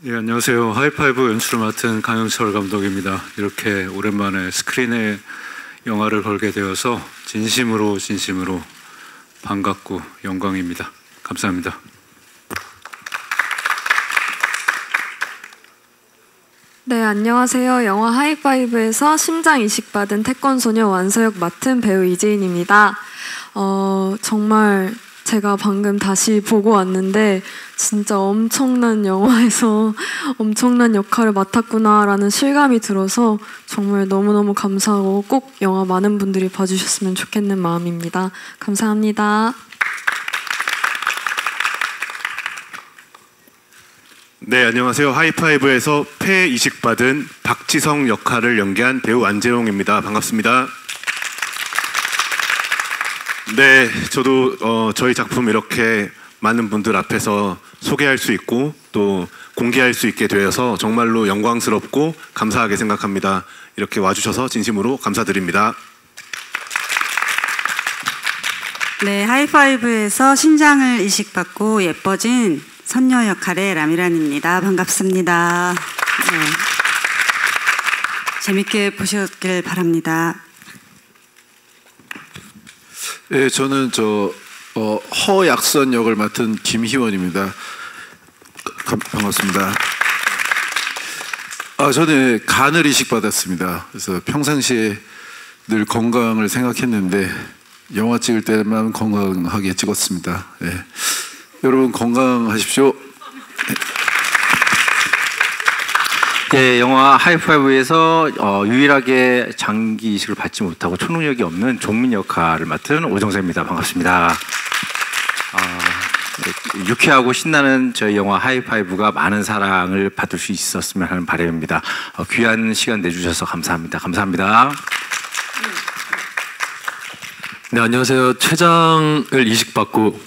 예, 안녕하세요. 하이파이브 연출을 맡은 강영철 감독입니다. 이렇게 오랜만에 스크린에 영화를 걸게 되어서 진심으로 반갑고 영광입니다. 감사합니다. 네, 안녕하세요. 영화 하이파이브에서 심장 이식받은 태권소녀 완서역 맡은 배우 이재인입니다. 정말 제가 방금 다시 보고 왔는데 진짜 엄청난 영화에서 엄청난 역할을 맡았구나라는 실감이 들어서 정말 너무너무 감사하고 꼭 영화 많은 분들이 봐주셨으면 좋겠는 마음입니다. 감사합니다. 네, 안녕하세요. 하이파이브에서 폐 이식받은 박지성 역할을 연기한 배우 안재용입니다. 반갑습니다. 네, 저도 저희 작품 이렇게 많은 분들 앞에서 소개할 수 있고 또 공개할 수 있게 되어서 정말로 영광스럽고 감사하게 생각합니다. 이렇게 와주셔서 진심으로 감사드립니다. 네, 하이파이브에서 심장을 이식받고 예뻐진 선녀 역할의 라미란입니다. 반갑습니다. 네. 재밌게 보셨길 바랍니다. 네, 저는 허약선 역을 맡은 김희원입니다. 반갑습니다. 저는 간을 이식받았습니다. 그래서 평상시에 늘 건강을 생각했는데 영화 찍을 때만 건강하게 찍었습니다. 네. 여러분 건강하십시오. 네, 영화 하이파이브에서 유일하게 장기 이식을 받지 못하고 초능력이 없는 종민 역할을 맡은 오정세입니다. 반갑습니다. 유쾌하고 신나는 저희 영화 하이파이브가 많은 사랑을 받을 수 있었으면 하는 바람입니다. 귀한 시간 내주셔서 감사합니다. 감사합니다. 네, 안녕하세요. 췌장을 이식받고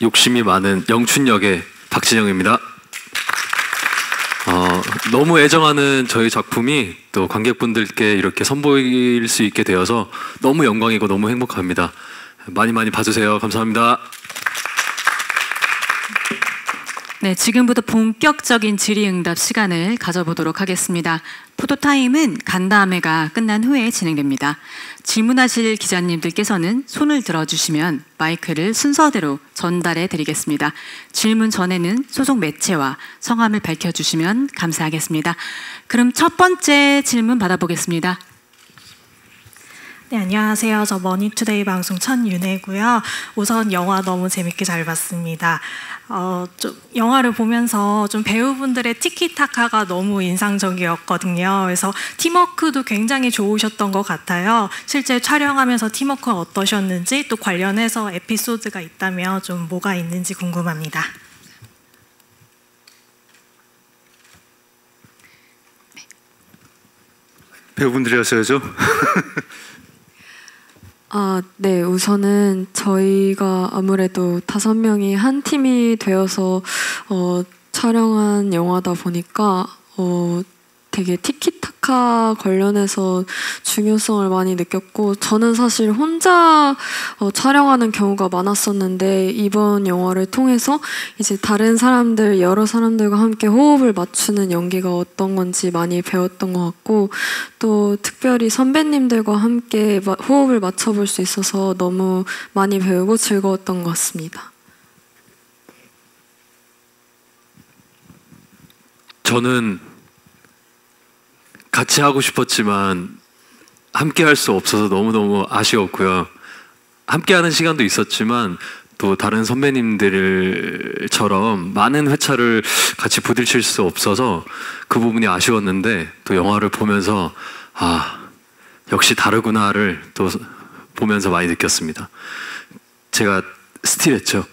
욕심이 많은 영춘 역의 박진영입니다. 너무 애정하는 저희 작품이 또 관객분들께 이렇게 선보일 수 있게 되어서 너무 영광이고 너무 행복합니다. 많이 봐주세요. 감사합니다. 네, 지금부터 본격적인 질의응답 시간을 가져보도록 하겠습니다. 포토타임은 간담회가 끝난 후에 진행됩니다. 질문하실 기자님들께서는 손을 들어주시면 마이크를 순서대로 전달해 드리겠습니다. 질문 전에는 소속 매체와 성함을 밝혀주시면 감사하겠습니다. 그럼 첫 번째 질문 받아보겠습니다. 네, 안녕하세요. 저 머니투데이 방송 천윤혜고요. 우선 영화 너무 재밌게 잘 봤습니다. 좀 영화를 보면서 좀 배우분들의 티키타카가 너무 인상적이었거든요. 그래서 팀워크도 굉장히 좋으셨던 것 같아요. 실제 촬영하면서 팀워크가 어떠셨는지 또 관련해서 에피소드가 있다면 좀 뭐가 있는지 궁금합니다. 배우분들이 하셔야죠. 네, 우선은 저희가 아무래도 5명이 한 팀이 되어서 촬영한 영화다 보니까 되게 티키타카 관련해서 중요성을 많이 느꼈고, 저는 사실 혼자 촬영하는 경우가 많았었는데 이번 영화를 통해서 이제 다른 사람들, 여러 사람들과 함께 호흡을 맞추는 연기가 어떤 건지 많이 배웠던 것 같고, 또 특별히 선배님들과 함께 호흡을 맞춰볼 수 있어서 너무 많이 배우고 즐거웠던 것 같습니다. 저는 같이 하고 싶었지만 함께 할 수 없어서 너무너무 아쉬웠고요. 함께 하는 시간도 있었지만 또 다른 선배님들처럼 많은 회차를 같이 부딪힐 수 없어서 그 부분이 아쉬웠는데, 또 영화를 보면서 역시 다르구나를 또 보면서 많이 느꼈습니다. 제가 스틸했죠,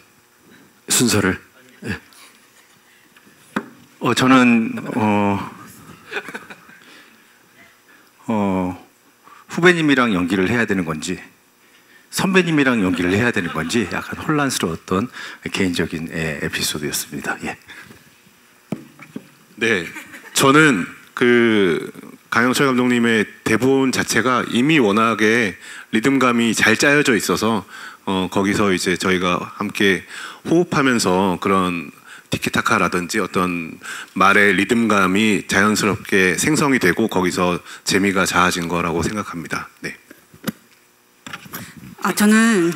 순서를. 네. 저는 후배님이랑 연기를 해야 되는 건지 선배님이랑 연기를 해야 되는 건지 약간 혼란스러웠던 개인적인 에피소드였습니다. 예. 네, 저는 강영철 감독님의 대본 자체가 이미 워낙에 리듬감이 잘 짜여져 있어서 거기서 이제 저희가 함께 호흡하면서 그런 티키타카라든지 어떤 말의 리듬감이 자연스럽게 생성이 되고 거기서 재미가 자아진 거라고 생각합니다. 네. 저는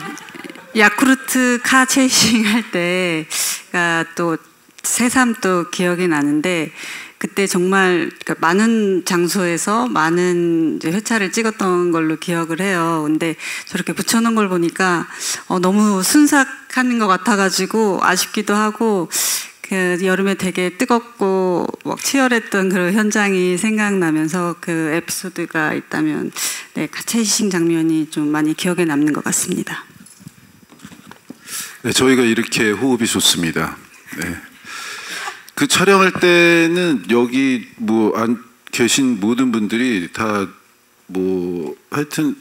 야쿠르트 카 체이싱 할 때가 또 새삼 또 기억이 나는데, 그때 정말 많은 장소에서 많은 이제 회차를 찍었던 걸로 기억을 해요. 근데 저렇게 붙여놓은 걸 보니까 너무 순삭하는 것 같아가지고 아쉽기도 하고, 그 여름에 되게 뜨겁고 막 치열했던 그런 현장이 생각나면서 그 에피소드가 있다면 네, 카체이싱 장면이 좀 많이 기억에 남는 것 같습니다. 네, 저희가 이렇게 호흡이 좋습니다. 네. 그 촬영할 때는 여기 뭐 안 계신 모든 분들이 다 뭐 하여튼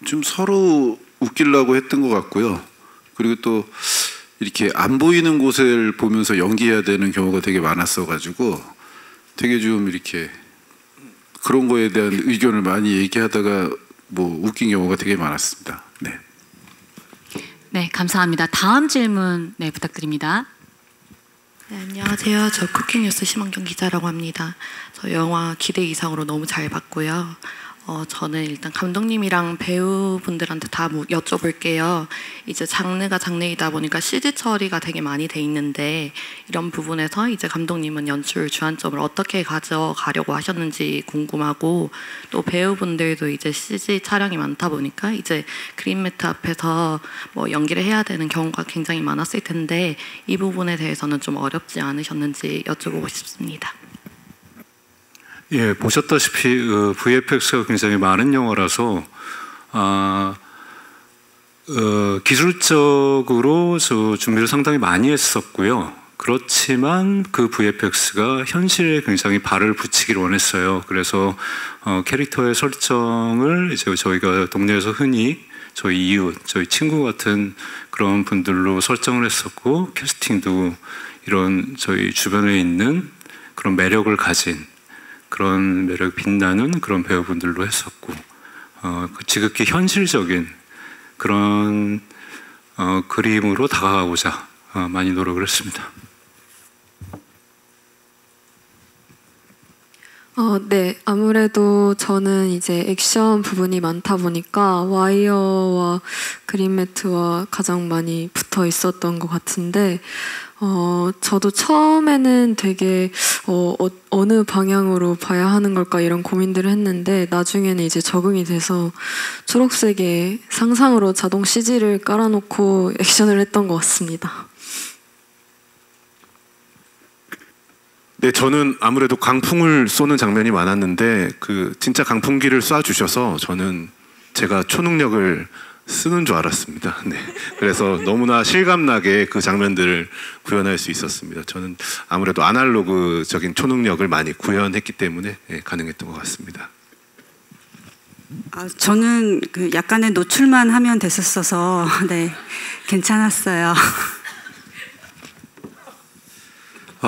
좀 서로 웃기려고 했던 것 같고요. 그리고 또 이렇게 안 보이는 곳을 보면서 연기해야 되는 경우가 되게 많았어가지고 되게 좀 이렇게 그런 거에 대한 의견을 많이 얘기하다가 뭐 웃긴 경우가 되게 많았습니다. 네. 네, 감사합니다. 다음 질문 네, 부탁드립니다. 네, 안녕하세요. 저 쿠킹뉴스 심은경 기자라고 합니다. 저 영화 기대 이상으로 너무 잘 봤고요. 저는 일단 감독님이랑 배우분들한테 다 여쭤볼게요. 이제 장르가 장르이다 보니까 CG 처리가 되게 많이 돼 있는데 이런 부분에서 이제 감독님은 연출 주안점을 어떻게 가져가려고 하셨는지 궁금하고, 또 배우분들도 이제 CG 촬영이 많다 보니까 이제 그린 매트 앞에서 뭐 연기를 해야 되는 경우가 굉장히 많았을 텐데 이 부분에 대해서는 좀 어렵지 않으셨는지 여쭤보고 싶습니다. 예, 보셨다시피 VFX가 굉장히 많은 영화라서 기술적으로 저 준비를 상당히 많이 했었고요. 그렇지만 그 VFX가 현실에 굉장히 발을 붙이기를 원했어요. 그래서 캐릭터의 설정을 이제 저희가 동네에서 흔히 저희 이웃, 저희 친구 같은 그런 분들로 설정을 했었고, 캐스팅도 이런 저희 주변에 있는 그런 매력을 가진, 그런 매력이 빛나는 그런 배우분들로 했었고, 지극히 현실적인 그런 그림으로 다가가고자 많이 노력을 했습니다. 네, 아무래도 저는 이제 액션 부분이 많다 보니까 와이어와 그린 매트와 가장 많이 붙어 있었던 것 같은데, 저도 처음에는 되게 어느 방향으로 봐야 하는 걸까 이런 고민들을 했는데, 나중에는 이제 적응이 돼서 초록색의 상상으로 자동 CG를 깔아놓고 액션을 했던 것 같습니다. 네, 저는 아무래도 강풍을 쏘는 장면이 많았는데 그 진짜 강풍기를 쏴주셔서 저는 제가 초능력을 쓰는 줄 알았습니다. 네, 그래서 너무나 실감나게 그 장면들을 구현할 수 있었습니다. 저는 아무래도 아날로그적인 초능력을 많이 구현했기 때문에 가능했던 것 같습니다. 저는 그 약간의 노출만 하면 됐었어서 네, 괜찮았어요.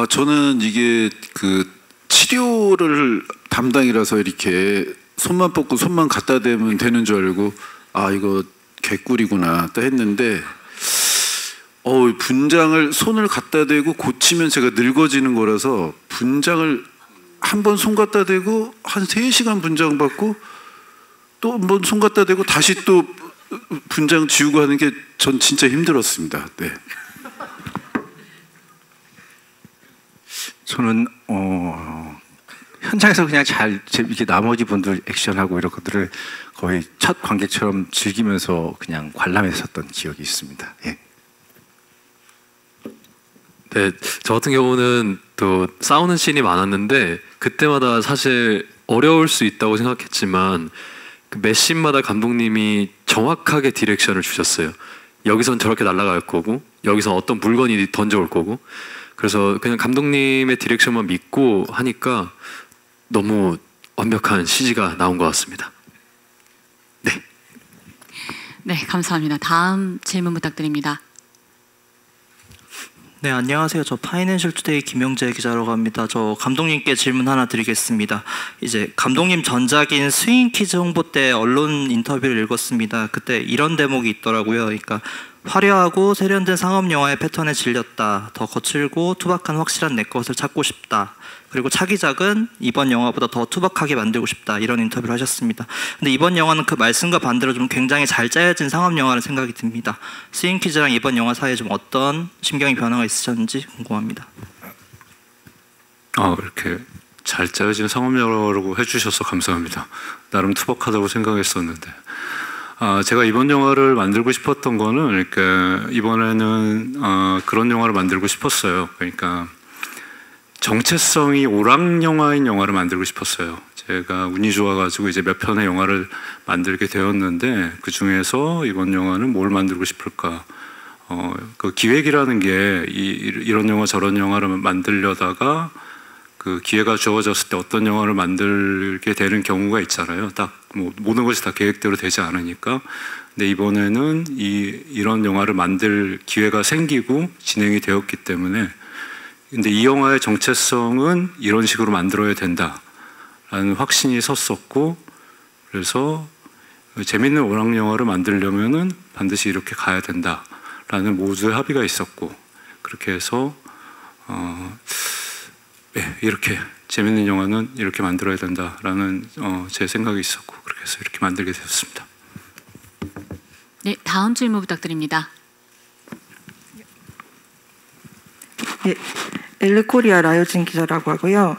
저는 이게 그 치료를 담당이라서 이렇게 손만 뻗고 손만 갖다 대면 되는 줄 알고 이거 개꿀이구나 또 했는데 분장을 손을 갖다 대고 고치면 제가 늙어지는 거라서 분장을 한 번 손 갖다 대고 한 3시간 분장 받고 또 한 번 손 갖다 대고 다시 또 분장 지우고 하는 게 전 진짜 힘들었습니다. 네. 저는 현장에서 그냥 잘 이렇게 나머지 분들 액션하고 이런 것들을 거의 첫 관객처럼 즐기면서 그냥 관람했었던 기억이 있습니다. 예. 네, 저 같은 경우는 또 싸우는 씬이 많았는데 그때마다 사실 어려울 수 있다고 생각했지만 그 매 씬마다 감독님이 정확하게 디렉션을 주셨어요. 여기선 저렇게 날아갈 거고 여기서 어떤 물건이 던져올 거고, 그래서 그냥 감독님의 디렉션만 믿고 하니까 너무 완벽한 CG가 나온 것 같습니다. 네. 네, 감사합니다. 다음 질문 부탁드립니다. 네, 안녕하세요. 저 파이낸셜 투데이 김용재 기자라고 합니다. 저 감독님께 질문 하나 드리겠습니다. 이제 감독님 전작인 스윙 키즈 홍보 때 언론 인터뷰를 읽었습니다. 그때 이런 대목이 있더라고요. 그러니까 화려하고 세련된 상업 영화의 패턴에 질렸다. 더 거칠고 투박한 확실한 내 것을 찾고 싶다. 그리고 차기작은 이번 영화보다 더 투박하게 만들고 싶다. 이런 인터뷰를 하셨습니다. 근데 이번 영화는 그 말씀과 반대로 좀 굉장히 잘 짜여진 상업 영화라는 생각이 듭니다. 스윙키즈랑 이번 영화 사이에 좀 어떤 심경의 변화가 있으셨는지 궁금합니다. 이렇게 잘 짜여진 상업 영화라고 해주셔서 감사합니다. 나름 투박하다고 생각했었는데. 제가 이번 영화를 만들고 싶었던 거는, 그러니까 이번에는 그런 영화를 만들고 싶었어요. 그러니까 정체성이 오락 영화인 영화를 만들고 싶었어요. 제가 운이 좋아가지고 이제 몇 편의 영화를 만들게 되었는데, 그 중에서 이번 영화는 뭘 만들고 싶을까? 그 기획이라는 게 이런 영화 저런 영화를 만들려다가 그 기회가 주어졌을 때 어떤 영화를 만들게 되는 경우가 있잖아요. 딱 뭐 모든 것이 다 계획대로 되지 않으니까. 근데 이번에는 이런 영화를 만들 기회가 생기고 진행이 되었기 때문에, 근데 이 영화의 정체성은 이런 식으로 만들어야 된다라는 확신이 섰었고, 그래서 재밌는 오락 영화를 만들려면은 반드시 이렇게 가야 된다라는 모두의 합의가 있었고, 그렇게 해서 이렇게 재밌는 영화는 이렇게 만들어야 된다라는 제 생각이 있었고, 그렇게 해서 이렇게 만들게 되었습니다. 네, 다음 질문 부탁드립니다. 예, 엘르코리아 라요진 기자라고 하고요.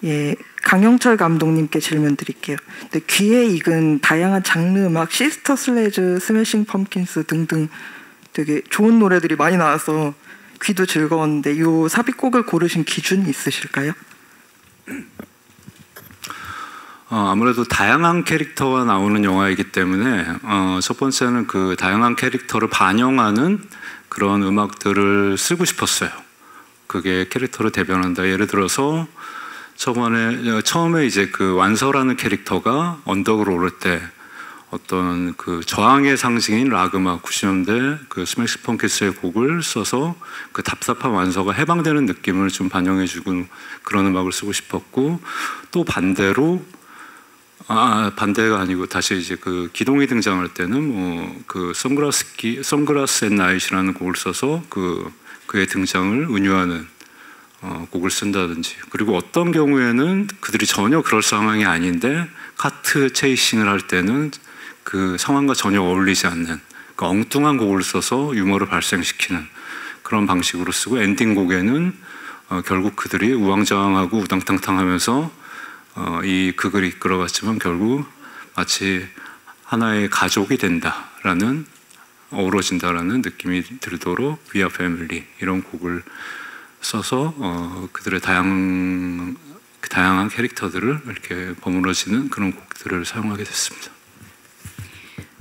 예, 강영철 감독님께 질문 드릴게요. 네, 귀에 익은 다양한 장르 음악, 시스터 슬래즈, 스매싱 펌킨스 등등 되게 좋은 노래들이 많이 나와서 귀도 즐거웠는데, 이 삽입곡을 고르신 기준이 있으실까요? 아무래도 다양한 캐릭터가 나오는 영화이기 때문에 첫 번째는 그 다양한 캐릭터를 반영하는 그런 음악들을 쓰고 싶었어요. 그게 캐릭터를 대변한다. 예를 들어서 처음에 이제 그 완서라는 캐릭터가 언덕으로 오를 때 어떤 그 저항의 상징인 락 음악 90년대 그 스매시 펑키스의 곡을 써서 그 답답한 완서가 해방되는 느낌을 좀 반영해주고 그런 음악을 쓰고 싶었고, 또 반대로 반대가 아니고 다시 이제 그 기동이 등장할 때는 뭐 그 선글라스 앤 나잇이라는 곡을 써서 그의 등장을 은유하는 곡을 쓴다든지, 그리고 어떤 경우에는 그들이 전혀 그럴 상황이 아닌데 카트 체이싱을 할 때는 그 상황과 전혀 어울리지 않는 그 엉뚱한 곡을 써서 유머를 발생시키는 그런 방식으로 쓰고, 엔딩 곡에는 결국 그들이 우왕좌왕하고 우당탕탕하면서 이 극을 이끌어갔지만 결국 마치 하나의 가족이 된다라는, 어우러진다라는 느낌이 들도록 We Are Family 이런 곡을 써서 그들의 다양한 캐릭터들을 이렇게 버무러지는 그런 곡들을 사용하게 됐습니다.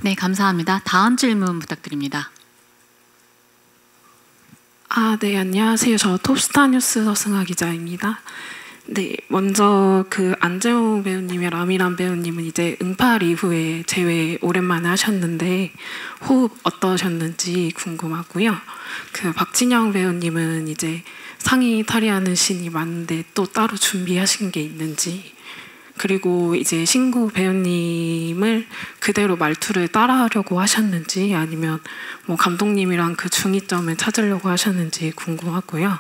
네, 감사합니다. 다음 질문 부탁드립니다. 네, 안녕하세요. 저 톱스타 뉴스 서승아 기자입니다. 네, 먼저 그 안재홍 배우님이 라미란 배우님은 이제 응팔 이후에 재회 오랜만에 하셨는데 호흡 어떠셨는지 궁금하고요. 그 박진영 배우님은 이제 상의 탈의하는 씬이 많은데 또 따로 준비하신 게 있는지, 그리고 이제 신구 배우님을 그대로 말투를 따라하려고 하셨는지, 아니면 뭐 감독님이랑 그 중이점을 찾으려고 하셨는지 궁금하고요.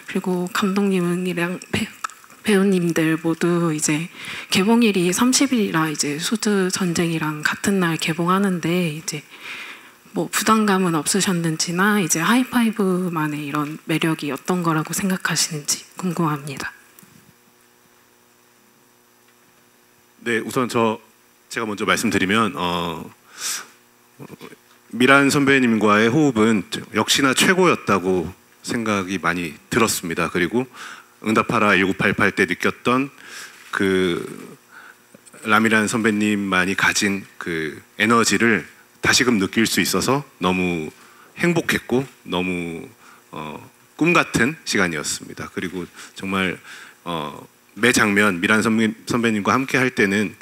그리고 감독님이랑 배우님들 모두 이제 개봉일이 30일이라 이제 수드 전쟁이랑 같은 날 개봉하는데, 이제 뭐 부담감은 없으셨는지나 이제 하이파이브만의 이런 매력이 어떤 거라고 생각하시는지 궁금합니다. 네, 우선 제가 먼저 말씀드리면 미란 선배님과의 호흡은 역시나 최고였다고 생각이 많이 들었습니다. 그리고 응답하라 1988 때 느꼈던 그 라미란 선배님만이 가진 그 에너지를 다시금 느낄 수 있어서 너무 행복했고 너무 꿈 같은 시간이었습니다. 그리고 정말 매 장면 미란 선배님과 함께 할 때는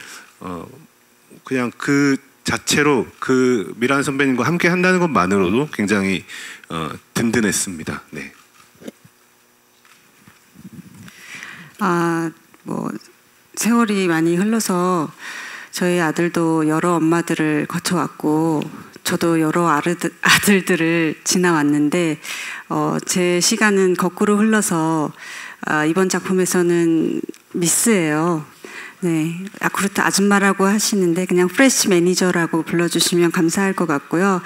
그냥 그 자체로 그 미란 선배님과 함께 한다는 것만으로도 굉장히 든든했습니다. 네. 뭐 세월이 많이 흘러서 저희 아들도 여러 엄마들을 거쳐왔고 저도 여러 아들들을 지나왔는데 제 시간은 거꾸로 흘러서 이번 작품에서는 미스예요. 네, 야쿠르트 아줌마라고 하시는데 그냥 프레시 매니저라고 불러주시면 감사할 것 같고요.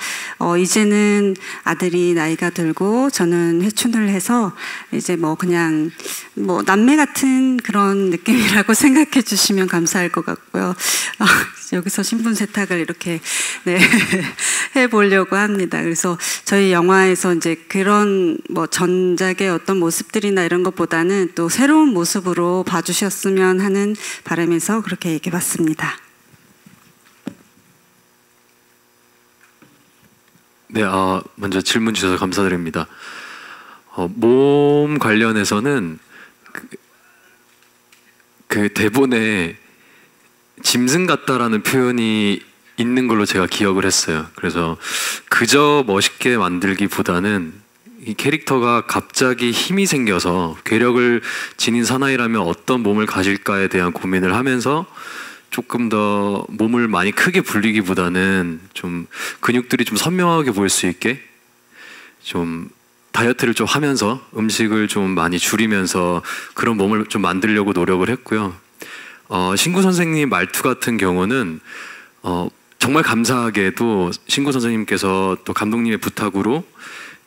이제는 아들이 나이가 들고 저는 회춘을 해서 이제 뭐 그냥 뭐 남매 같은 그런 느낌이라고 생각해 주시면 감사할 것 같고요. 여기서 신분 세탁을 이렇게 네, 해보려고 합니다. 그래서 저희 영화에서 이제 그런 뭐 전작의 어떤 모습들이나 이런 것보다는 또 새로운 모습으로 봐주셨으면 하는 바람에서 그렇게 얘기해봤습니다. 네, 먼저 질문 주셔서 감사드립니다. 몸 관련해서는 그 대본에 짐승 같다라는 표현이 있는 걸로 제가 기억을 했어요. 그래서 그저 멋있게 만들기보다는 이 캐릭터가 갑자기 힘이 생겨서 괴력을 지닌 사나이라면 어떤 몸을 가질까에 대한 고민을 하면서 조금 더 몸을 많이 크게 불리기보다는 좀 근육들이 좀 선명하게 보일 수 있게 좀 다이어트를 좀 하면서 음식을 좀 많이 줄이면서 그런 몸을 좀 만들려고 노력을 했고요. 신구 선생님 말투 같은 경우는 정말 감사하게도 신구 선생님께서 또 감독님의 부탁으로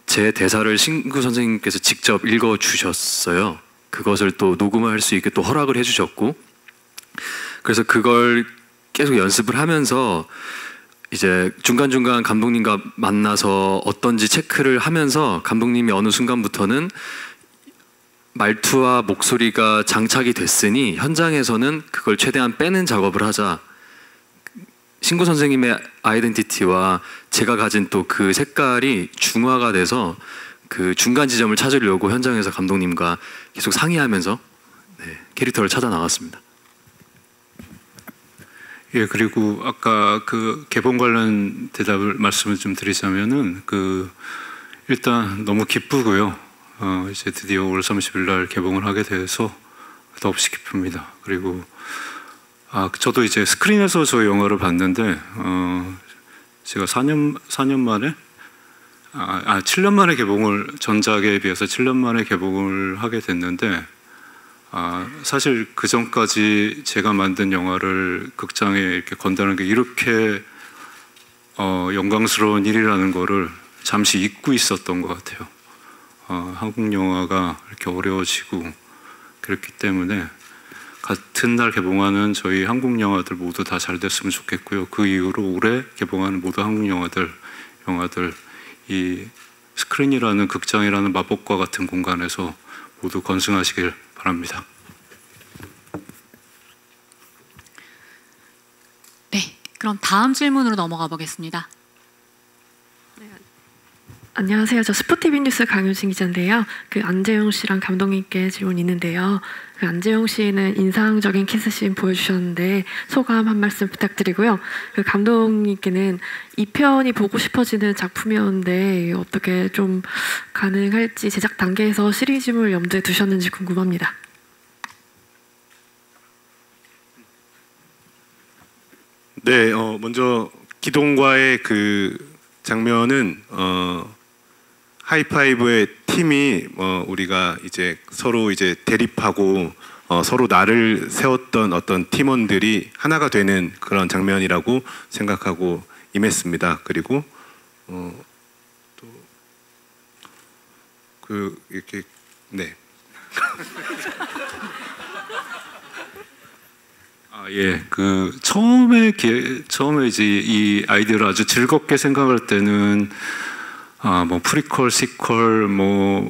제 대사를 신구 선생님께서 직접 읽어주셨어요. 그것을 또 녹음할 수 있게 또 허락을 해주셨고, 그래서 그걸 계속 연습을 하면서 이제 중간중간 감독님과 만나서 어떤지 체크를 하면서 감독님이 어느 순간부터는 말투와 목소리가 장착이 됐으니 현장에서는 그걸 최대한 빼는 작업을 하자. 신구 선생님의 아이덴티티와 제가 가진 또 그 색깔이 중화가 돼서 그 중간 지점을 찾으려고 현장에서 감독님과 계속 상의하면서 캐릭터를 찾아 나갔습니다. 예, 그리고 아까 그 개봉 관련 대답을 말씀을 좀 드리자면은 일단 너무 기쁘고요. 이제 드디어 5월 30일 날 개봉을 하게 돼서 더없이 기쁩니다. 그리고 저도 이제 스크린에서 저 영화를 봤는데 제가 4년 만에 7년 만에 개봉을, 전작에 비해서 7년 만에 개봉을 하게 됐는데 사실 그 전까지 제가 만든 영화를 극장에 이렇게 건다는 게 이렇게 영광스러운 일이라는 거를 잠시 잊고 있었던 것 같아요. 한국 영화가 이렇게 어려워지고 그렇기 때문에 같은 날 개봉하는 저희 한국 영화들 모두 다 잘 됐으면 좋겠고요. 그 이후로 올해 개봉하는 모든 한국 영화들 이 스크린이라는 극장이라는 마법과 같은 공간에서 모두 건승하시길 바랍니다. 네, 그럼 다음 질문으로 넘어가 보겠습니다. 안녕하세요. 저 스포티비 뉴스 강효진 기자인데요. 안재용 씨랑 감독님께 질문이 있는데요. 안재용 씨는 인상적인 키스씬 보여주셨는데 소감 한 말씀 부탁드리고요. 감독님께는 이 편이 보고 싶어지는 작품이었는데 어떻게 좀 가능할지 제작 단계에서 시리즈물 염두에 두셨는지 궁금합니다. 네, 먼저 기동과의 그 장면은 하이파이브의 팀이 우리가 이제 서로 이제 대립하고 서로 나를 세웠던 어떤 팀원들이 하나가 되는 그런 장면이라고 생각하고 임했습니다. 그리고 또 이렇게 네. 예, 처음에 이제 이 아이디어를 아주 즐겁게 생각할 때는 뭐 프리퀄, 시퀄,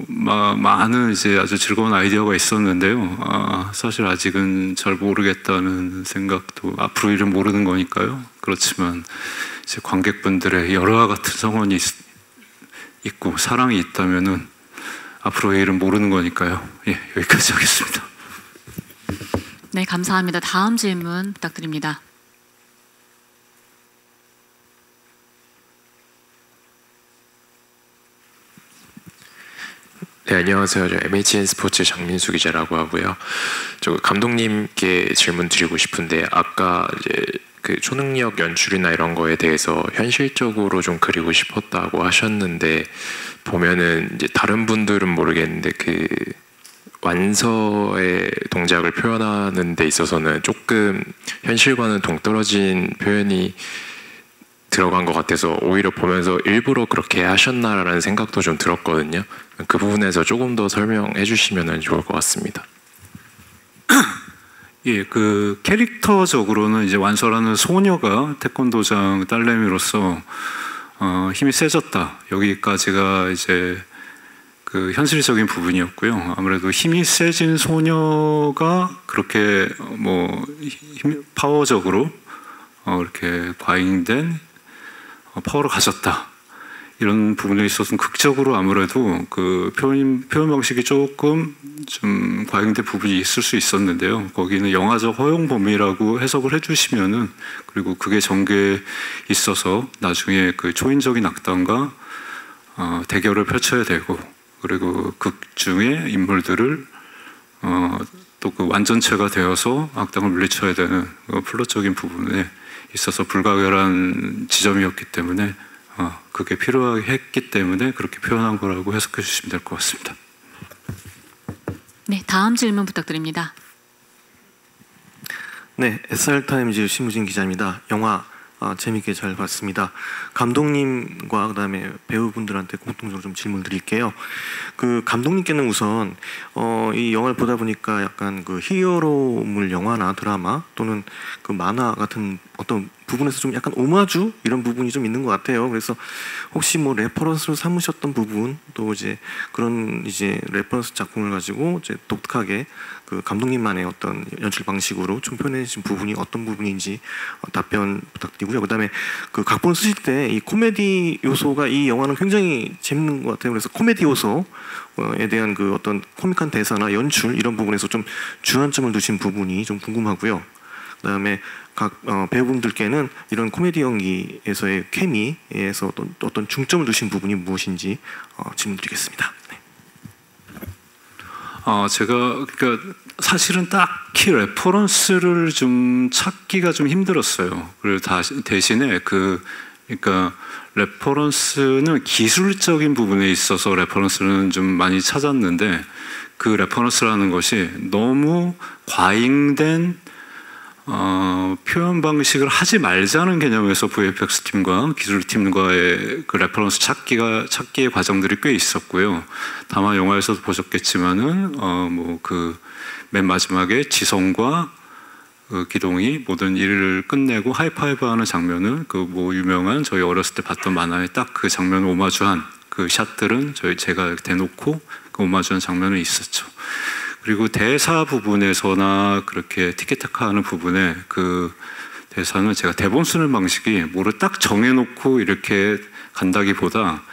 많은 이제 아주 즐거운 아이디어가 있었는데요. 사실 아직은 잘 모르겠다는 생각도, 앞으로 일은 모르는 거니까요. 그렇지만 이제 관객분들의 열화와 같은 성원이 있고 사랑이 있다면은 앞으로의 일은 모르는 거니까요. 예, 여기까지 하겠습니다. 네, 감사합니다. 다음 질문 부탁드립니다. 네, 안녕하세요. 저 MHN 스포츠 장민수 기자라고 하고요. 저 감독님께 질문 드리고 싶은데 아까 이제 그 초능력 연출이나 이런 거에 대해서 현실적으로 좀 그리고 싶었다고 하셨는데 보면은 이제 다른 분들은 모르겠는데 그 완서의 동작을 표현하는 데 있어서는 조금 현실과는 동떨어진 표현이 들어간 것 같아서 오히려 보면서 일부러 그렇게 하셨나라는 생각도 좀 들었거든요. 그 부분에서 조금 더 설명해 주시면 좋을 것 같습니다. 예, 그 캐릭터적으로는 이제 완서라는 소녀가 태권도장 딸내미로서 힘이 세졌다. 여기까지가 이제 그 현실적인 부분이었고요. 아무래도 힘이 세진 소녀가 그렇게 뭐 파워적으로 이렇게 과잉된 파워를 가졌다. 이런 부분에 있어서는 극적으로 아무래도 그 표현 방식이 조금 좀 과잉된 부분이 있을 수 있었는데요. 거기는 영화적 허용 범위라고 해석을 해주시면은, 그리고 그게 전개에 있어서 나중에 그 초인적인 악당과 대결을 펼쳐야 되고, 그리고 극 중의 인물들을 또 그 완전체가 되어서 악당을 물리쳐야 되는 플롯적인 부분에 있어서 불가결한 지점이었기 때문에 그게 필요했기 때문에 그렇게 표현한 거라고 해석해 주시면 될 것 같습니다. 네, 다음 질문 부탁드립니다. 네, SR타임즈 심우진 기자입니다. 영화 재밌게 잘 봤습니다. 감독님과 그다음에 배우분들한테 공통적으로 좀 질문 드릴게요. 그 감독님께는 우선 이 영화를 보다 보니까 약간 그 히어로물 영화나 드라마 또는 그 만화 같은 어떤 부분에서 좀 약간 오마주 이런 부분이 좀 있는 것 같아요. 그래서 혹시 뭐 레퍼런스로 삼으셨던 부분, 또 이제 그런 이제 레퍼런스 작품을 가지고 이제 독특하게 그 감독님만의 어떤 연출 방식으로 좀 표현해주신 부분이 어떤 부분인지 답변 부탁드리고요. 그다음에 그 각본을 쓰실 때 이 코미디 요소가 이 영화는 굉장히 재밌는 것 같아요. 그래서 코미디 요소에 대한 그 어떤 코믹한 대사나 연출 이런 부분에서 좀 주안점을 두신 부분이 좀 궁금하고요. 그다음에 각 배우분들께는 이런 코미디 연기에서의 케미에서 어떤 중점을 두신 부분이 무엇인지 질문드리겠습니다. 네. 제가 그러니까 사실은 딱히 레퍼런스를 좀 찾기가 좀 힘들었어요. 그리고 대신에 그러니까 레퍼런스는 기술적인 부분에 있어서 레퍼런스는 좀 많이 찾았는데, 그 레퍼런스라는 것이 너무 과잉된 표현 방식을 하지 말자는 개념에서 VFX 팀과 기술팀과의 그 레퍼런스 찾기의 과정들이 꽤 있었고요. 다만 영화에서도 보셨겠지만은 뭐 그 맨 마지막에 지성과 그 기동이 모든 일을 끝내고 하이파이브하는 장면은 그 뭐 유명한 저희 어렸을 때 봤던 만화에 딱 그 장면을 오마주한 그 샷들은 제가 대놓고 그 오마주한 장면은 있었죠. 그리고 대사 부분에서나 그렇게 티키타카하는 부분에 그 대사는 제가 대본 쓰는 방식이 뭐를 딱 정해놓고 이렇게 간다기보다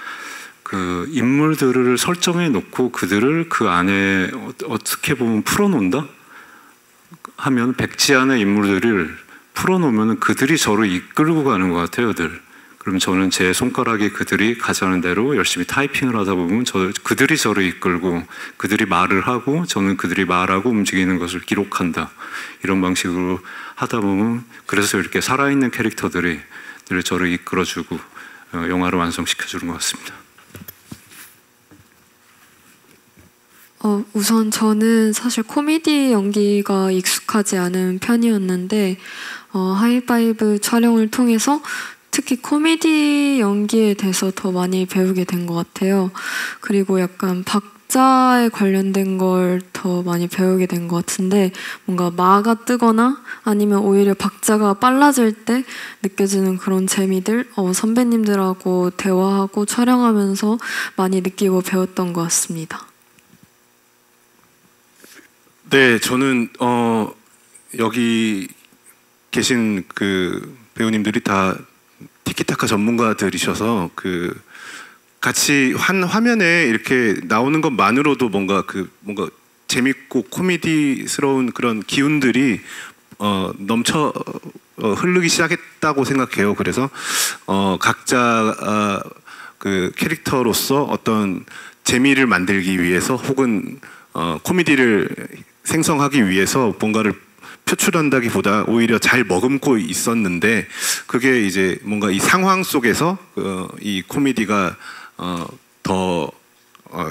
그 인물들을 설정해 놓고 그들을 그 안에 어떻게 보면 풀어놓는다 하면, 백지 안의 인물들을 풀어놓으면 그들이 저를 이끌고 가는 것 같아요, 늘. 그럼 저는 제 손가락이 그들이 가자는 대로 열심히 타이핑을 하다 보면 그들이 저를 이끌고, 그들이 말을 하고 저는 그들이 말하고 움직이는 것을 기록한다. 이런 방식으로 하다 보면, 그래서 이렇게 살아있는 캐릭터들이 늘 저를 이끌어주고 영화를 완성시켜주는 것 같습니다. 우선 저는 사실 코미디 연기가 익숙하지 않은 편이었는데 하이파이브 촬영을 통해서 특히 코미디 연기에 대해서 더 많이 배우게 된 것 같아요. 그리고 약간 박자에 관련된 걸 더 많이 배우게 된 것 같은데, 뭔가 마가 뜨거나 아니면 오히려 박자가 빨라질 때 느껴지는 그런 재미들, 선배님들하고 대화하고 촬영하면서 많이 느끼고 배웠던 것 같습니다. 네, 저는 여기 계신 그 배우님들이 다 티키타카 전문가들이셔서 그 같이 한 화면에 이렇게 나오는 것만으로도 뭔가 재밌고 코미디스러운 그런 기운들이 넘쳐 흐르기 시작했다고 생각해요. 그래서 각자 그 캐릭터로서 어떤 재미를 만들기 위해서 혹은 코미디를 생성하기 위해서 뭔가를 표출한다기보다 오히려 잘 머금고 있었는데 그게 이제 뭔가 이 상황 속에서 이 코미디가 더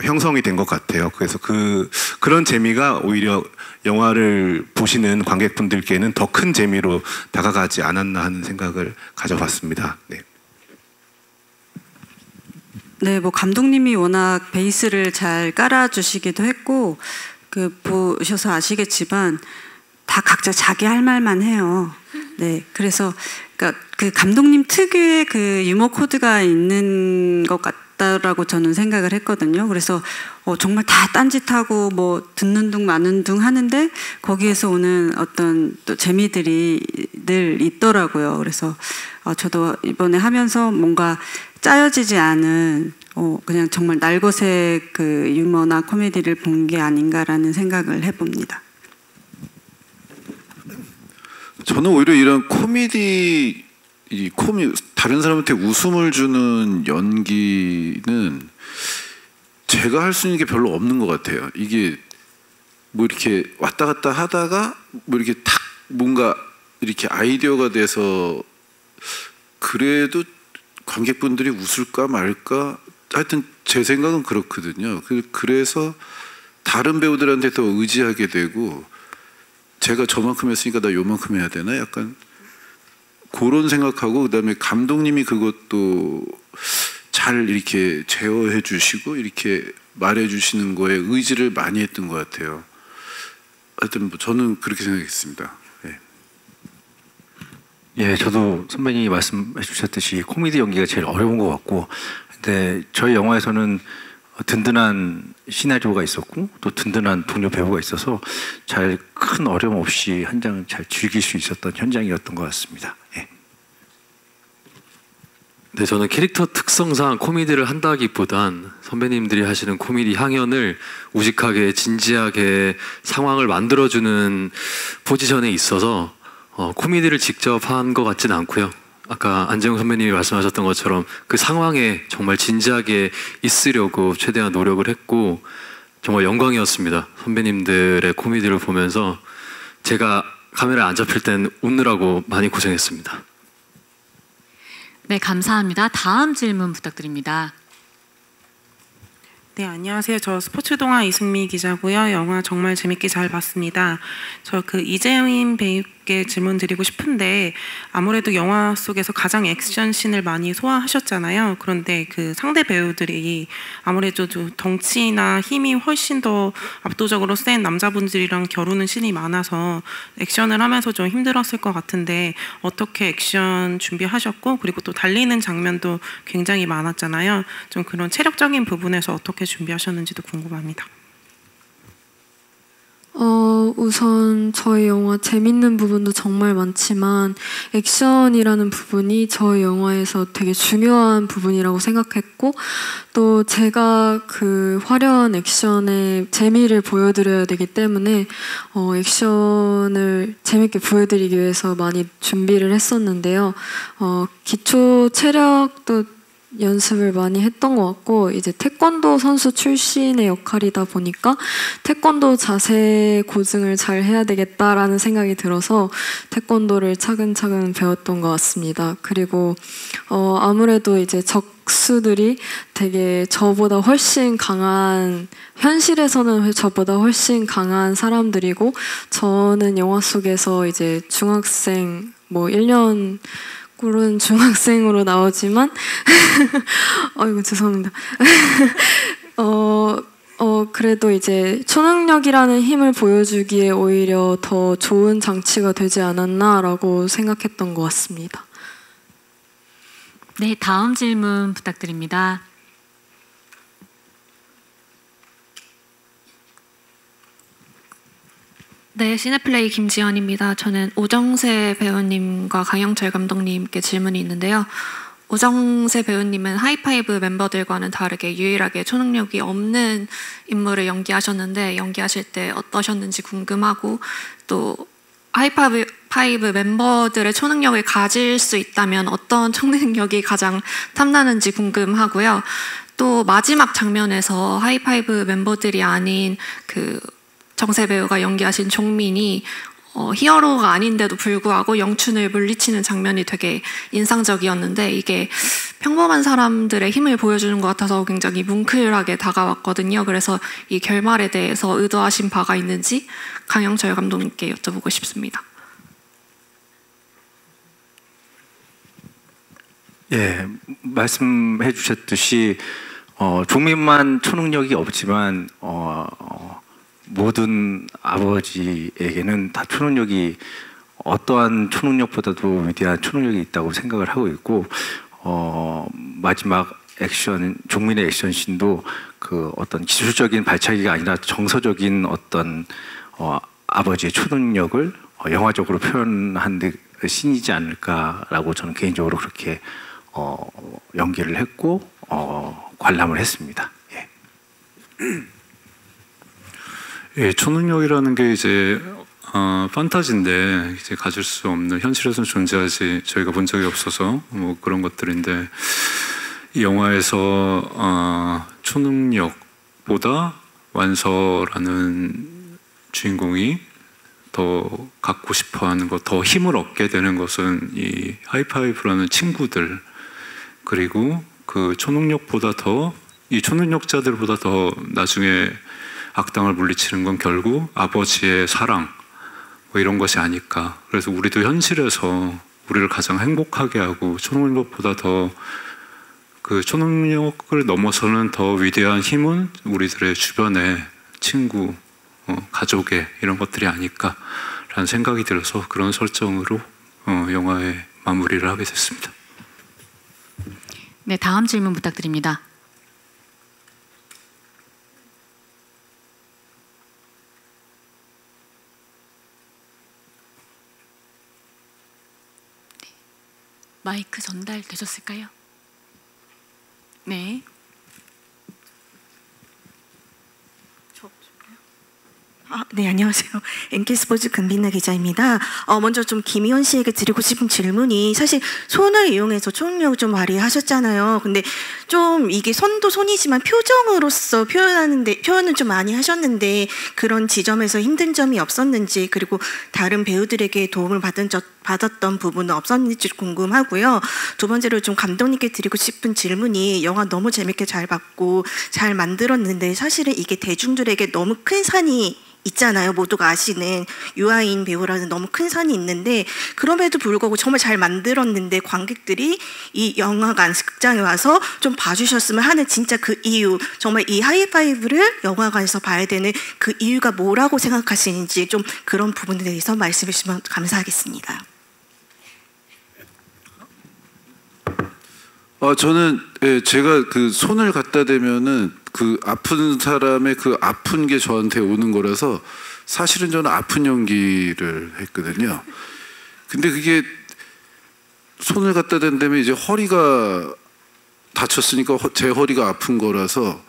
형성이 된 것 같아요. 그래서 그런 재미가 오히려 영화를 보시는 관객분들께는 더 큰 재미로 다가가지 않았나 하는 생각을 가져봤습니다. 네. 네, 뭐 감독님이 워낙 베이스를 잘 깔아주시기도 했고 보셔서 아시겠지만 다 각자 자기 할 말만 해요. 네, 그래서 그러니까 그 감독님 특유의 그 유머 코드가 있는 것 같다라고 저는 생각을 했거든요. 그래서 정말 다 딴짓하고 뭐 듣는 둥 마는 둥 하는데 거기에서 오는 어떤 또 재미들이 늘 있더라고요. 그래서 저도 이번에 하면서 뭔가 짜여지지 않은 그냥 정말 날것의 그 유머나 코미디를 본 게 아닌가라는 생각을 해봅니다. 저는 오히려 이런 다른 사람한테 웃음을 주는 연기는 제가 할 수 있는 게 별로 없는 것 같아요. 이게 뭐 이렇게 왔다 갔다 하다가 뭐 이렇게 탁 뭔가 이렇게 아이디어가 돼서 그래도 관객분들이 웃을까 말까 하여튼 제 생각은 그렇거든요. 그래서 다른 배우들한테 더 의지하게 되고 제가 저만큼 했으니까 나 요만큼 해야 되나 약간 그런 생각하고 그다음에 감독님이 그것도 잘 이렇게 제어해 주시고 이렇게 말해 주시는 거에 의지를 많이 했던 것 같아요. 하여튼 뭐 저는 그렇게 생각했습니다. 네. 예, 저도 선배님이 말씀해 주셨듯이 코미디 연기가 제일 어려운 것 같고 근데 저희 영화에서는 든든한 시나리오가 있었고 또 든든한 동료 배우가 있어서 잘 큰 어려움 없이 한 장을 잘 즐길 수 있었던 현장이었던 것 같습니다. 예. 네, 저는 캐릭터 특성상 코미디를 한다기보단 선배님들이 하시는 코미디 향연을 우직하게 진지하게 상황을 만들어주는 포지션에 있어서 코미디를 직접 한 것 같지는 않고요. 아까 안재용 선배님이 말씀하셨던 것처럼 그 상황에 정말 진지하게 있으려고 최대한 노력을 했고 정말 영광이었습니다. 선배님들의 코미디를 보면서 제가 카메라에 안 잡힐 땐 웃느라고 많이 고생했습니다. 네, 감사합니다. 다음 질문 부탁드립니다. 네, 안녕하세요. 저 스포츠동화 이승미 기자고요. 영화 정말 재밌게 잘 봤습니다. 저 이재민 배우께 질문 드리고 싶은데 아무래도 영화 속에서 가장 액션 씬을 많이 소화하셨잖아요. 그런데 그 상대 배우들이 아무래도 좀 덩치나 힘이 훨씬 더 압도적으로 센 남자분들이랑 겨루는 씬이 많아서 액션을 하면서 좀 힘들었을 것 같은데 어떻게 액션 준비하셨고 그리고 또 달리는 장면도 굉장히 많았잖아요. 좀 그런 체력적인 부분에서 어떻게 준비하셨는지도 궁금합니다. 우선 저희 영화 재밌는 부분도 정말 많지만 액션이라는 부분이 저희 영화에서 되게 중요한 부분이라고 생각했고 또 제가 그 화려한 액션의 재미를 보여드려야 되기 때문에 액션을 재밌게 보여드리기 위해서 많이 준비를 했었는데요. 기초 체력도 연습을 많이 했던 것 같고 이제 태권도 선수 출신의 역할이다 보니까 태권도 자세 고증을 잘 해야 되겠다라는 생각이 들어서 태권도를 차근차근 배웠던 것 같습니다. 그리고 아무래도 이제 적수들이 되게 저보다 훨씬 강한 현실에서는 저보다 훨씬 강한 사람들이고 저는 영화 속에서 이제 중학생 뭐 1년 꿀은 중학생으로 나오지만 아이고 죄송합니다. 그래도 이제 초능력이라는 힘을 보여주기에 오히려 더 좋은 장치가 되지 않았나라고 생각했던 것 같습니다. 네, 다음 질문 부탁드립니다. 네, 시네플레이 김지연입니다. 저는 오정세 배우님과 강영철 감독님께 질문이 있는데요. 오정세 배우님은 하이파이브 멤버들과는 다르게 유일하게 초능력이 없는 인물을 연기하셨는데 연기하실 때 어떠셨는지 궁금하고 또 하이파이브 멤버들의 초능력을 가질 수 있다면 어떤 초능력이 가장 탐나는지 궁금하고요. 또 마지막 장면에서 하이파이브 멤버들이 아닌 그 정세 배우가 연기하신 종민이 히어로가 아닌데도 불구하고 영춘을 물리치는 장면이 되게 인상적이었는데 이게 평범한 사람들의 힘을 보여주는 것 같아서 굉장히 뭉클하게 다가왔거든요. 그래서 이 결말에 대해서 의도하신 바가 있는지 강영철 감독님께 여쭤보고 싶습니다. 예, 말씀해 주셨듯이 종민만 초능력이 없지만 모든 아버지에게는 다 초능력이 어떠한 초능력보다도 위대한 초능력이 있다고 생각을 하고 있고 마지막 액션 종민의 액션 씬도 그 어떤 기술적인 발차기가 아니라 정서적인 어떤 아버지의 초능력을 영화적으로 표현한 씬이지 않을까라고 저는 개인적으로 그렇게 연기를 했고 관람을 했습니다. 예. 예, 초능력이라는 게 이제 판타지인데 이제 가질 수 없는 현실에서는 존재하지 저희가 본 적이 없어서 뭐 그런 것들인데 이 영화에서 초능력보다 완서라는 주인공이 더 갖고 싶어하는 것, 더 힘을 얻게 되는 것은 이 하이파이브라는 친구들 그리고 그 초능력보다 더 이 초능력자들보다 더 나중에 악당을 물리치는 건 결국 아버지의 사랑 뭐 이런 것이 아닐까. 그래서 우리도 현실에서 우리를 가장 행복하게 하고 초능력보다 더 그 초능력을 넘어서는 더 위대한 힘은 우리들의 주변의 친구, 가족의 이런 것들이 아닐까라는 생각이 들어서 그런 설정으로 영화의 마무리를 하게 됐습니다. 네, 다음 질문 부탁드립니다. 마이크 전달되셨을까요? 네. 네, 안녕하세요. NK스포츠 금빈나 기자입니다. 먼저 좀 김희원 씨에게 드리고 싶은 질문이 사실 손을 이용해서 초능력을 좀 발휘하셨잖아요. 근데 좀 이게 손도 손이지만 표정으로서 표현은 좀 많이 하셨는데 그런 지점에서 힘든 점이 없었는지 그리고 다른 배우들에게 도움을 받았던 부분은 없었는지 궁금하고요. 두 번째로 좀 감독님께 드리고 싶은 질문이 영화 너무 재밌게 잘 봤고 잘 만들었는데 사실은 이게 대중들에게 너무 큰 산이 있잖아요. 모두가 아시는 유아인 배우라는 너무 큰 산이 있는데 그럼에도 불구하고 정말 잘 만들었는데 관객들이 이 영화관 극장에 와서 좀 봐주셨으면 하는 진짜 그 이유 정말 이 하이파이브를 영화관에서 봐야 되는 그 이유가 뭐라고 생각하시는지 좀 그런 부분에 대해서 말씀해 주시면 감사하겠습니다. 저는 제가 그 손을 갖다 대면은 그 아픈 사람의 그 아픈 게 저한테 오는 거라서 사실은 저는 아픈 연기를 했거든요. 근데 그게 손을 갖다 댄다면 이제 허리가 다쳤으니까 제 허리가 아픈 거라서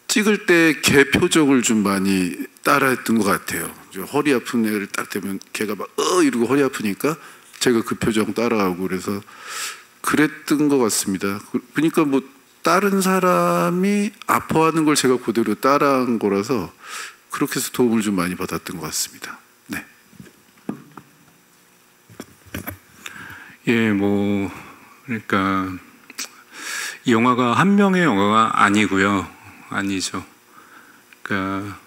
찍을 때 걔 표정을 좀 많이 따라했던 것 같아요. 허리 아픈 애를 딱 대면 걔가 막 이러고 허리 아프니까 제가 그 표정 따라하고 그래서 그랬던 것 같습니다. 그러니까 뭐 다른 사람이 아파하는 걸 제가 그대로 따라한 거라서 그렇게 해서 도움을 좀 많이 받았던 것 같습니다. 네. 예, 뭐 그러니까 이 영화가 한 명의 영화가 아니고요, 아니죠. 그러니까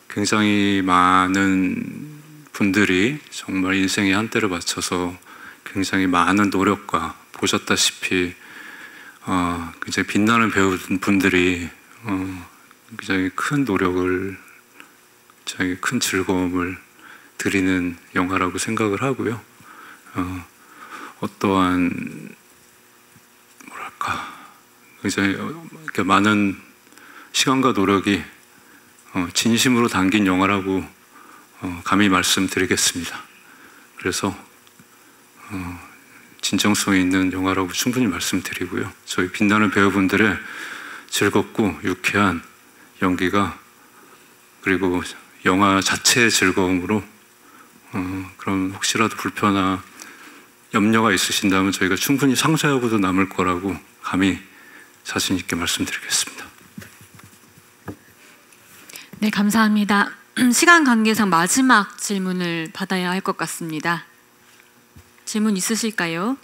굉장히 많은 분들이 정말 인생의 한때를 바쳐서 굉장히 많은 노력과 보셨다시피 굉장히 빛나는 배우분들이 굉장히 큰 노력을, 굉장히 큰 즐거움을 드리는 영화라고 생각을 하고요. 어떠한 뭐랄까 굉장히 많은 시간과 노력이 진심으로 담긴 영화라고 감히 말씀드리겠습니다. 그래서 진정성 있는 영화라고 충분히 말씀드리고요. 저희 빛나는 배우분들의 즐겁고 유쾌한 연기가 그리고 영화 자체의 즐거움으로 그럼 혹시라도 불편한 염려가 있으신다면 저희가 충분히 상쇄하고도 남을 거라고 감히 자신 있게 말씀드리겠습니다. 네, 감사합니다. 시간 관계상 마지막 질문을 받아야 할 것 같습니다. 질문 있으실까요?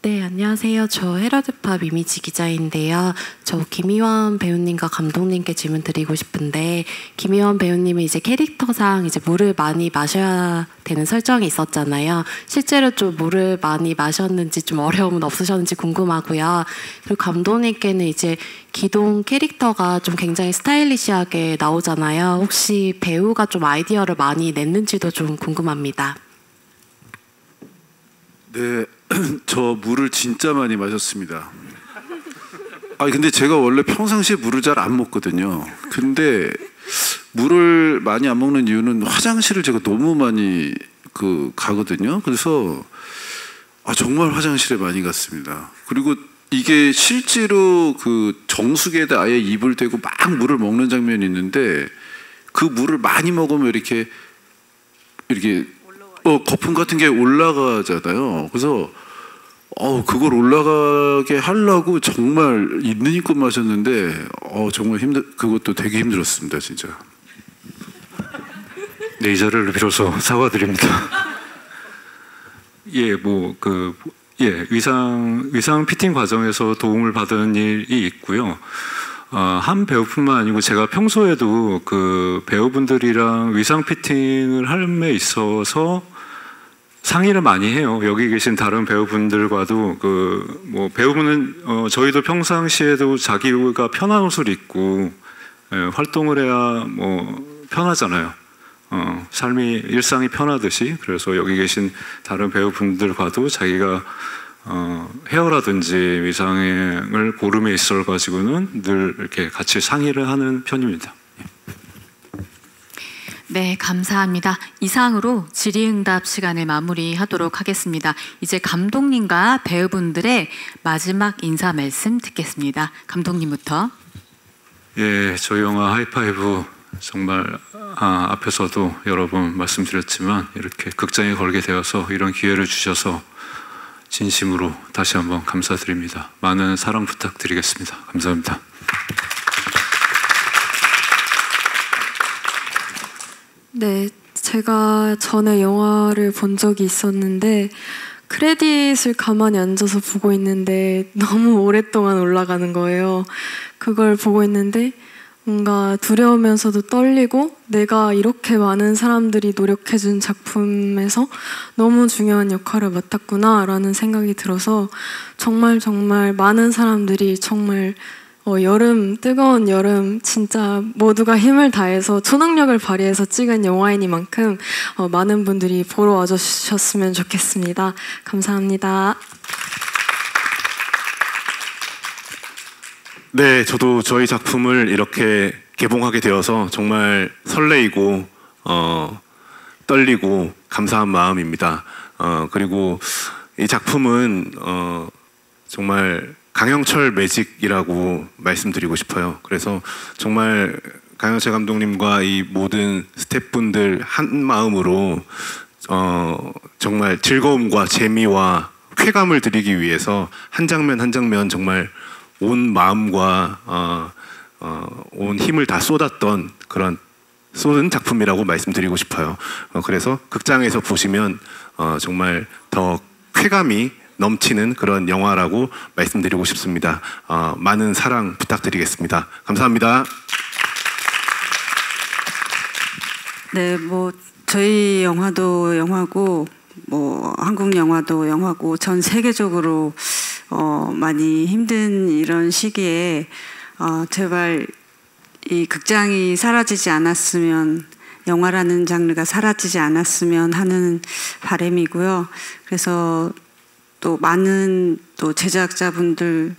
네, 안녕하세요. 저 헤럴드팝 이미지 기자인데요. 저 김희원 배우님과 감독님께 질문 드리고 싶은데, 김희원 배우님은 이제 캐릭터상 이제 물을 많이 마셔야 되는 설정이 있었잖아요. 실제로 좀 물을 많이 마셨는지 좀 어려움은 없으셨는지 궁금하고요. 그리고 감독님께는 이제 기동 캐릭터가 좀 굉장히 스타일리시하게 나오잖아요. 혹시 배우가 좀 아이디어를 많이 냈는지도 좀 궁금합니다. 네, 저 물을 진짜 많이 마셨습니다. 근데 제가 원래 평상시에 물을 잘 안 먹거든요. 근데 물을 많이 안 먹는 이유는 화장실을 제가 너무 많이 가거든요. 그래서 정말 화장실에 많이 갔습니다. 그리고 이게 실제로 정수기에다 아예 입을 대고 막 물을 먹는 장면이 있는데, 그 물을 많이 먹으면 이렇게 거품 같은 게 올라가잖아요. 그래서 그걸 올라가게 하려고 정말 있는 힘껏 마셨는데 정말 그것도 되게 힘들었습니다, 진짜. 네, 이 자리를 빌어서 사과드립니다. 의상 피팅 과정에서 도움을 받은 일이 있고요. 한 배우뿐만 아니고 제가 평소에도 배우분들이랑 의상 피팅을 함에 있어서 상의를 많이 해요. 여기 계신 다른 배우분들과도 배우분은 저희도 평상시에도 자기가 편한 옷을 입고 활동을 해야 편하잖아요. 일상이 편하듯이. 그래서 여기 계신 다른 배우분들과도 자기가 헤어라든지 의상을 고름에 있어 가지고는 늘 이렇게 같이 상의를 하는 편입니다. 네, 감사합니다. 이상으로 질의응답 시간을 마무리하도록 하겠습니다. 이제 감독님과 배우분들의 마지막 인사 말씀 듣겠습니다. 감독님부터. 예, 저희 영화 하이파이브 정말 앞에서도 여러 번 말씀드렸지만 이렇게 극장에 걸게 되어서 이런 기회를 주셔서 진심으로 다시 한번 감사드립니다. 많은 사랑 부탁드리겠습니다. 감사합니다. 네, 제가 전에 영화를 본 적이 있었는데 크레딧을 가만히 앉아서 보고 있는데 너무 오랫동안 올라가는 거예요. 그걸 보고 있는데 뭔가 두려우면서도 떨리고, 내가 이렇게 많은 사람들이 노력해준 작품에서 너무 중요한 역할을 맡았구나 라는 생각이 들어서 정말 많은 사람들이 정말 뜨거운 여름 진짜 모두가 힘을 다해서 초능력을 발휘해서 찍은 영화이니만큼 많은 분들이 보러 와주셨으면 좋겠습니다. 감사합니다. 네, 저도 저희 작품을 이렇게 개봉하게 되어서 정말 설레이고 떨리고 감사한 마음입니다. 그리고 이 작품은 정말 강영철 매직이라고 말씀드리고 싶어요. 그래서 정말 강영철 감독님과 이 모든 스태프분들 한 마음으로 정말 즐거움과 재미와 쾌감을 드리기 위해서 한 장면 한 장면 정말 온 마음과 온 힘을 다 쏟은 작품이라고 말씀드리고 싶어요. 그래서 극장에서 보시면 정말 더 쾌감이 넘치는 그런 영화라고 말씀드리고 싶습니다. 많은 사랑 부탁드리겠습니다. 감사합니다. 네, 저희 영화도 영화고 한국 영화도 영화고 전 세계적으로 많이 힘든 이런 시기에 제발 이 극장이 사라지지 않았으면, 영화라는 장르가 사라지지 않았으면 하는 바람이고요. 그래서 또 많은 제작자분들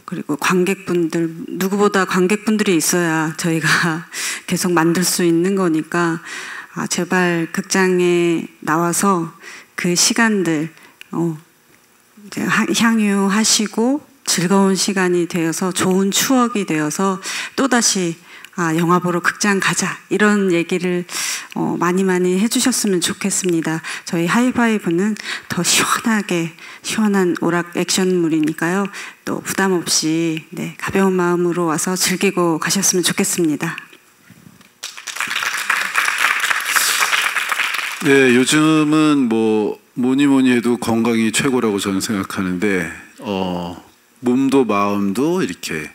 그리고 관객분들, 누구보다 관객분들이 있어야 저희가 계속 만들 수 있는 거니까 제발 극장에 나와서 그 시간들 향유하시고 즐거운 시간이 되어서 좋은 추억이 되어서 또다시 영화 보러 극장 가자 이런 얘기를 많이 해주셨으면 좋겠습니다. 저희 하이파이브는 더 시원한 오락 액션물이니까요. 또 부담 없이 가벼운 마음으로 와서 즐기고 가셨으면 좋겠습니다. 네, 요즘은 뭐 뭐니 해도 건강이 최고라고 저는 생각하는데 몸도 마음도 이렇게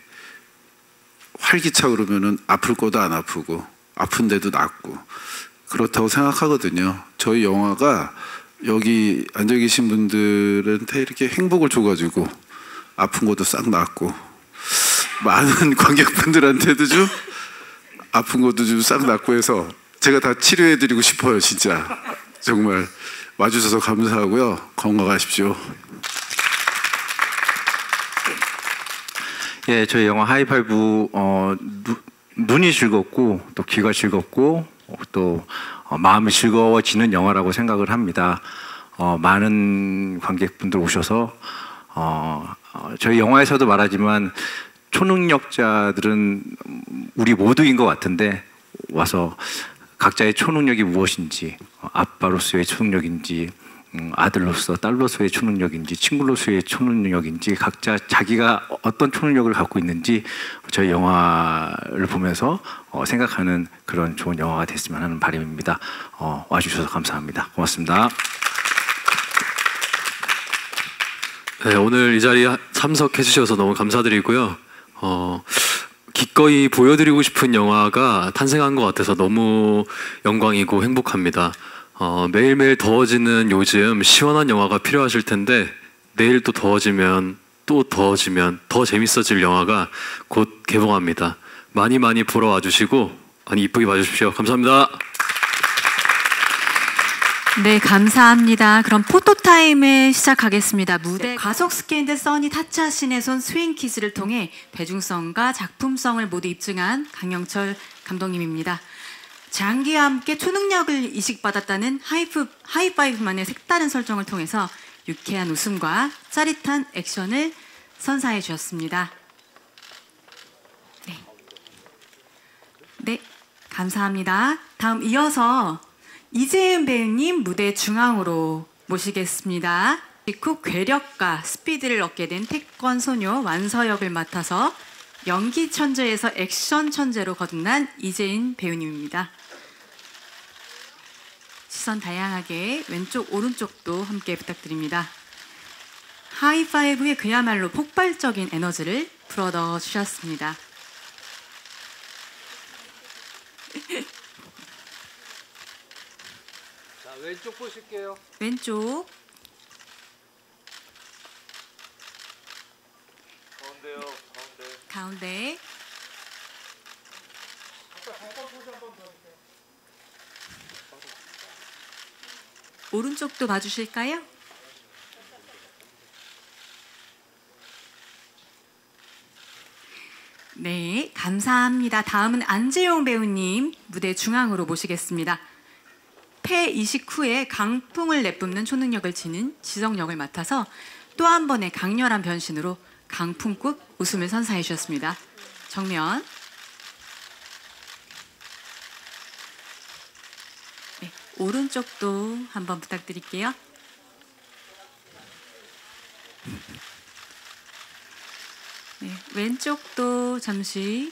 활기차고 그러면은 아플 거도 안 아프고 아픈데도 낫고 그렇다고 생각하거든요. 저희 영화가 여기 앉아 계신 분들한테 이렇게 행복을 줘가지고 아픈 것도 싹 낫고 많은 관객분들한테도 좀 아픈 것도 좀 싹 낫고 해서 제가 다 치료해드리고 싶어요. 진짜 정말 와주셔서 감사하고요. 건강하십시오. 예, 저희 영화 하이파이브 눈이 즐겁고 또 귀가 즐겁고 또 마음이 즐거워지는 영화라고 생각을 합니다. 많은 관객분들 오셔서 저희 영화에서도 말하지만 초능력자들은 우리 모두인 것 같은데 와서 각자의 초능력이 무엇인지 아빠로서의 초능력인지 아들로서 딸로서의 초능력인지 친구로서의 초능력인지 각자 자기가 어떤 초능력을 갖고 있는지 저희 영화를 보면서 생각하는 그런 좋은 영화가 됐으면 하는 바람입니다. 와주셔서 감사합니다. 고맙습니다. 네, 오늘 이 자리에 참석해 주셔서 너무 감사드리고요. 기꺼이 보여드리고 싶은 영화가 탄생한 것 같아서 너무 영광이고 행복합니다. 매일매일 더워지는 요즘 시원한 영화가 필요하실 텐데 내일 또 더워지면 더 재밌어질 영화가 곧 개봉합니다. 많이 보러 와주시고 많이 이쁘게 봐주십시오. 감사합니다. 네, 감사합니다. 그럼 포토타임을 시작하겠습니다. 무대 가속 스캔드 써니 타짜 신의 손 스윙 퀴즈를 통해 대중성과 작품성을 모두 입증한 강영철 감독님입니다. 장기와 함께 초능력을 이식받았다는 하이파이브만의 색다른 설정을 통해서 유쾌한 웃음과 짜릿한 액션을 선사해 주셨습니다. 네, 감사합니다. 다음 이어서 이재은 배우님 무대 중앙으로 모시겠습니다. 그 괴력과 스피드를 얻게 된 태권 소녀 완서 역을 맡아서 연기 천재에서 액션 천재로 거듭난 이재은 배우님입니다. 시선 다양하게 왼쪽 오른쪽도 함께 부탁드립니다. 하이파이브에 그야말로 폭발적인 에너지를 불어넣어 주셨습니다. 자, 왼쪽 보실게요. 왼쪽. 가운데요. 가운데. 가운데. 오른쪽도 봐주실까요? 네, 감사합니다. 다음은 안재용 배우님 무대 중앙으로 모시겠습니다. 폐 이식 후에 강풍을 내뿜는 초능력을 지닌 지성 역을 맡아서 또 한 번의 강렬한 변신으로 강풍급 웃음을 선사해 주셨습니다. 정면. 네, 오른쪽도 한번 부탁드릴게요. 네, 왼쪽도 잠시.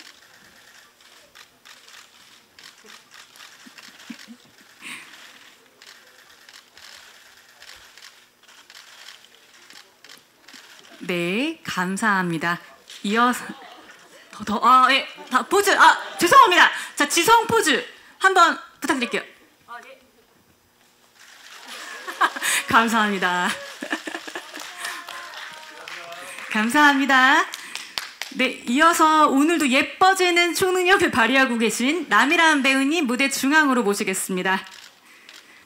네, 감사합니다. 이어서 예, 포즈. 죄송합니다. 자, 지성 포즈 한번 부탁드릴게요. 네. 감사합니다. 감사합니다. 네, 이어서 오늘도 예뻐지는 초능력을 발휘하고 계신 남이란 배우님 무대 중앙으로 모시겠습니다.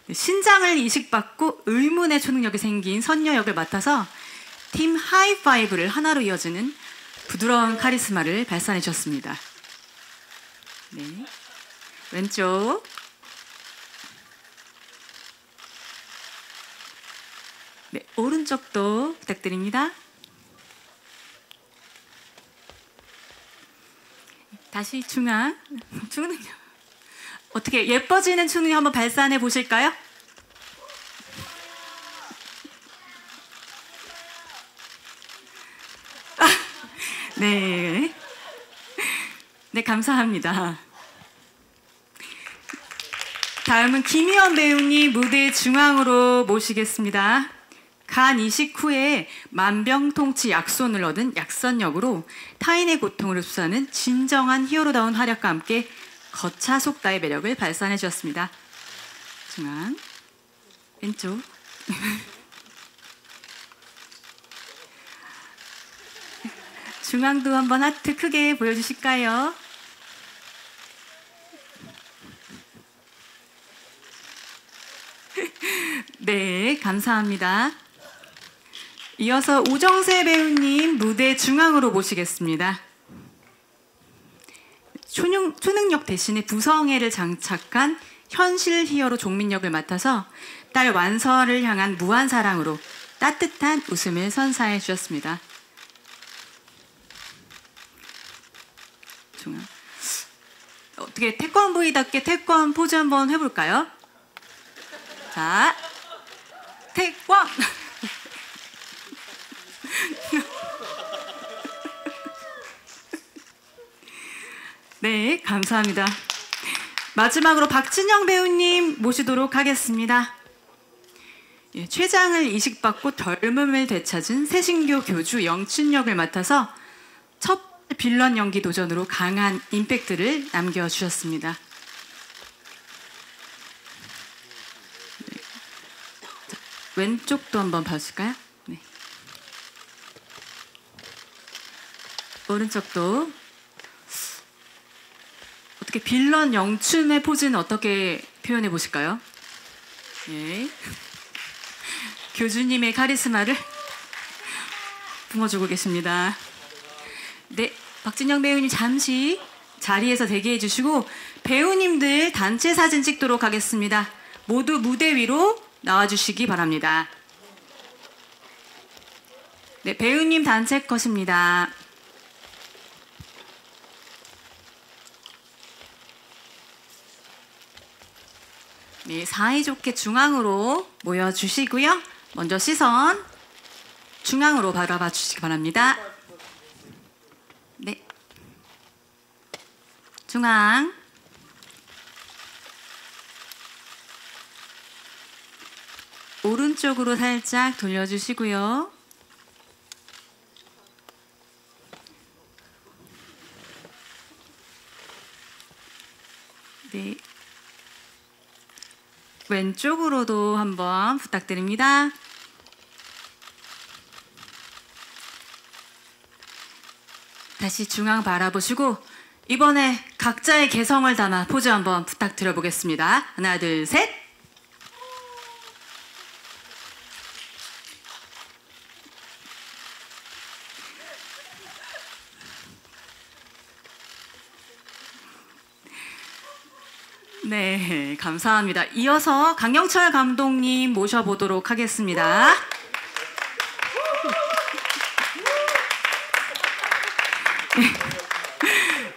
네, 신장을 이식받고 의문의 초능력이 생긴 선녀 역을 맡아서 팀 하이파이브를 하나로 이어지는 부드러운 카리스마를 발산해 주셨습니다. 네, 왼쪽. 네, 오른쪽도 부탁드립니다. 다시 중앙. 초능력. 어떻게 예뻐지는 초능력 한번 발산해 보실까요? 네. 네, 감사합니다. 다음은 김희원 배우님 무대 중앙으로 모시겠습니다. 간 이식 후에 만병통치 약손을 얻은 약선 역으로 타인의 고통을 흡수하는 진정한 히어로다운 활약과 함께 거차속다의 매력을 발산해 주셨습니다. 중앙, 왼쪽. 중앙도 한번 하트 크게 보여주실까요? 네, 감사합니다. 이어서 오정세 배우님 무대 중앙으로 모시겠습니다. 초능력 대신에 부성애를 장착한 현실 히어로 종민 역을 맡아서 딸 완서를 향한 무한 사랑으로 따뜻한 웃음을 선사해 주셨습니다. 중앙. 어떻게 태권브이답게 태권 포즈 한번 해볼까요? 자, 태권! 네, 감사합니다. 마지막으로 박진영 배우님 모시도록 하겠습니다. 예, 췌장을 이식받고 덜음을 되찾은 새신교 교주 영춘 역을 맡아서 첫 빌런 연기 도전으로 강한 임팩트를 남겨주셨습니다. 네. 자, 왼쪽도 한번 봐주실까요? 네. 오른쪽도. 어떻게 빌런 영춘의 포즈는 어떻게 표현해 보실까요? 예. 교주님의 카리스마를 뿜어주고 계십니다. 네, 박진영 배우님 잠시 자리에서 대기해 주시고 배우님들 단체 사진 찍도록 하겠습니다. 모두 무대 위로 나와주시기 바랍니다. 네, 배우님 단체 컷입니다. 네, 사이좋게 중앙으로 모여주시고요. 먼저 시선 중앙으로 바라봐 주시기 바랍니다. 네, 중앙. 오른쪽으로 살짝 돌려주시고요. 네. 왼쪽으로도 한번 부탁드립니다. 다시 중앙 바라보시고 이번에 각자의 개성을 담아 포즈 한번 부탁드려 보겠습니다. 하나, 둘, 셋. 네, 감사합니다. 이어서 강영철 감독님 모셔보도록 하겠습니다.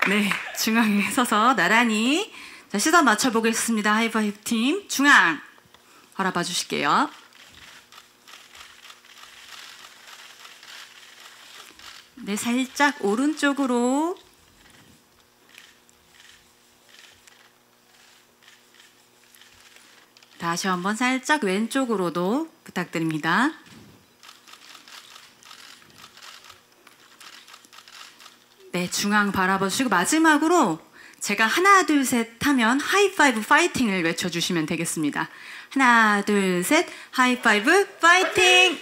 네, 중앙에 서서 나란히 자, 시선 맞춰보겠습니다. 하이파이브 팀 중앙 바라봐 주실게요. 네, 살짝 오른쪽으로 다시 한번 살짝 왼쪽으로도 부탁드립니다. 네, 중앙 바라보시고 마지막으로 제가 하나, 둘, 셋 하면 하이파이브 파이팅을 외쳐주시면 되겠습니다. 하나, 둘, 셋, 하이파이브 파이팅!